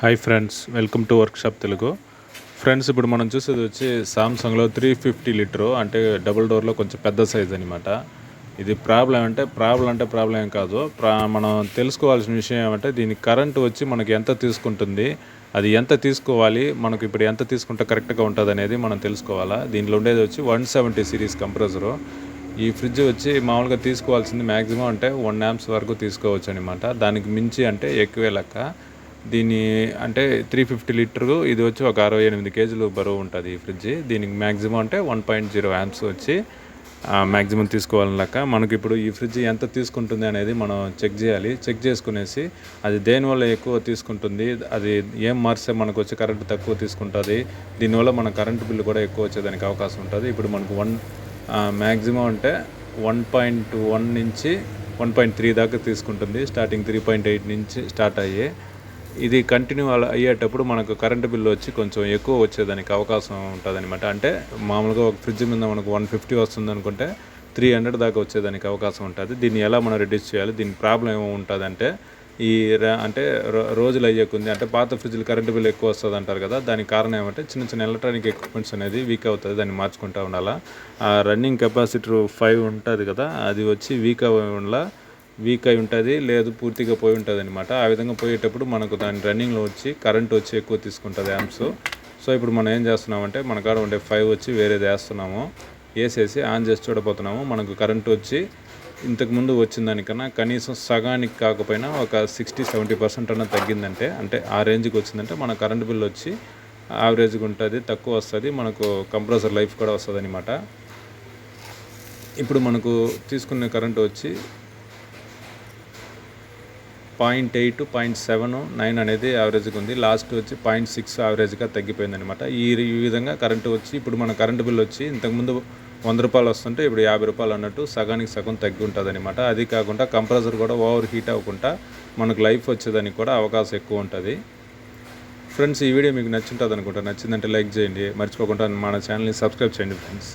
Hi friends, welcome to workshop Telugu. Friends, ఇప్పుడు మనం చూసేది వచ్చి సామ్సంగ్లో 350 లీటరు అంటే డబుల్ డోర్లో కొంచెం పెద్ద సైజ్ అనమాట. ఇది ప్రాబ్లం ఏం కాదు. మనం తెలుసుకోవాల్సిన విషయం ఏమంటే దీని కరెంటు వచ్చి మనకి ఎంత తీసుకుంటుంది, అది ఎంత తీసుకోవాలి, మనకు ఇప్పుడు ఎంత తీసుకుంటే కరెక్ట్గా ఉంటుంది అనేది మనం తెలుసుకోవాలా. దీంట్లో ఉండేది వచ్చి 170 సిరీస్ కంప్రెసరు. ఈ ఫ్రిడ్జ్ వచ్చి మామూలుగా తీసుకోవాల్సింది మ్యాక్సిమం అంటే 1 amps వరకు తీసుకోవచ్చు అనమాట. దానికి మించి అంటే ఎక్కువే లెక్క. దీని అంటే 350 లీటరు, ఇది వచ్చి ఒక 68 కేజీలు బరువు ఉంటుంది ఈ ఫ్రిడ్జ్. దీనికి మ్యాక్సిమం అంటే 1.0 amps వచ్చి మ్యాక్సిమం తీసుకోవాలని లెక్క. మనకి ఇప్పుడు ఈ ఫ్రిడ్జ్ ఎంత తీసుకుంటుంది అనేది మనం చెక్ చేయాలి. చెక్ చేసుకునేసి అది దేనివల్ల ఎక్కువ తీసుకుంటుంది, అది ఏం మార్స్తే మనకు వచ్చి కరెంటు తక్కువ తీసుకుంటుంది, దీనివల్ల మన కరెంటు బిల్లు కూడా ఎక్కువ వచ్చేదానికి అవకాశం ఉంటుంది. ఇప్పుడు మనకు మ్యాక్సిమం అంటే 1.1 నుంచి 1.3 దాకా తీసుకుంటుంది. స్టార్టింగ్ 3.8 నుంచి స్టార్ట్ అయ్యి ఇది కంటిన్యూ అయ్యేటప్పుడు మనకు కరెంటు బిల్లు వచ్చి కొంచెం ఎక్కువ వచ్చేదానికి అవకాశం ఉంటుంది అనమాట. అంటే మామూలుగా ఒక ఫ్రిడ్జ్ మీద మనకు 150 వస్తుంది అనుకుంటే 300 దాకా వచ్చేదానికి అవకాశం ఉంటుంది. దీన్ని ఎలా మనం రెడ్యూస్ చేయాలి, దీని ప్రాబ్లం ఏమో ఉంటుందంటే అంటే రోజులు అయ్యేకుంది అంటే పాత ఫ్రిడ్జ్లు కరెంటు బిల్లు ఎక్కువ వస్తుంది అంటారు కదా. దానికి కారణం ఏమంటే చిన్న చిన్న ఎలక్ట్రానిక్ ఎక్విప్మెంట్స్ అనేది వీక్ అవుతుంది, దాన్ని మార్చుకుంటూ ఉండాలా. రన్నింగ్ కెపాసిటర్ 5 ఉంటుంది కదా, అది వచ్చి వీక్ అయి ఉంటుంది, లేదు పూర్తిగా పోయి ఉంటుంది అనమాట. ఆ విధంగా పోయేటప్పుడు మనకు దాని రన్నింగ్లో వచ్చి కరెంట్ వచ్చి ఎక్కువ తీసుకుంటుంది యాంప్స్. సో ఇప్పుడు మనం ఏం చేస్తున్నామంటే మన కాడ ఉండే 5 వచ్చి వేరేది వేసేసి ఆన్ చేసి చూడబోతున్నాము. మనకు కరెంట్ వచ్చి ఇంతకుముందు వచ్చిన దానికన్నా కనీసం సగానికి కాకపోయినా ఒక 60-70% అన్న తగ్గిందంటే, అంటే ఆ రేంజ్కి వచ్చిందంటే మన కరెంట్ బిల్ వచ్చి యావరేజ్గా ఉంటుంది, తక్కువ వస్తుంది, మనకు కంప్రెసర్ లైఫ్ కూడా వస్తుంది అనమాట. ఇప్పుడు మనకు తీసుకునే కరెంట్ వచ్చి 0.8, 0.7, 9 అనేది యావరేజ్గా ఉంది. లాస్ట్ వచ్చి 0.6 యావరేజ్గా తగ్గిపోయింది అనమాట. ఈ విధంగా కరెంటు వచ్చి ఇప్పుడు మన కరెంటు బిల్ వచ్చి ఇంతకుముందు 100 రూపాయలు వస్తుంటే ఇప్పుడు 50 రూపాయలు అన్నట్టు సగానికి సగం తగ్గి ఉంటుంది అనమాట. అది కాకుండా కంప్రెసర్ కూడా ఓవర్ హీట్ అవ్వకుండా మనకు లైఫ్ వచ్చేదానికి కూడా అవకాశం ఎక్కువ ఉంటుంది. ఫ్రెండ్స్, ఈ వీడియో మీకు నచ్చుంటుంది అనుకుంటా. నచ్చిందంటే లైక్ చేయండి, మర్చిపోకుండా మన ఛానల్ని సబ్స్క్రైబ్ చేయండి ఫ్రెండ్స్.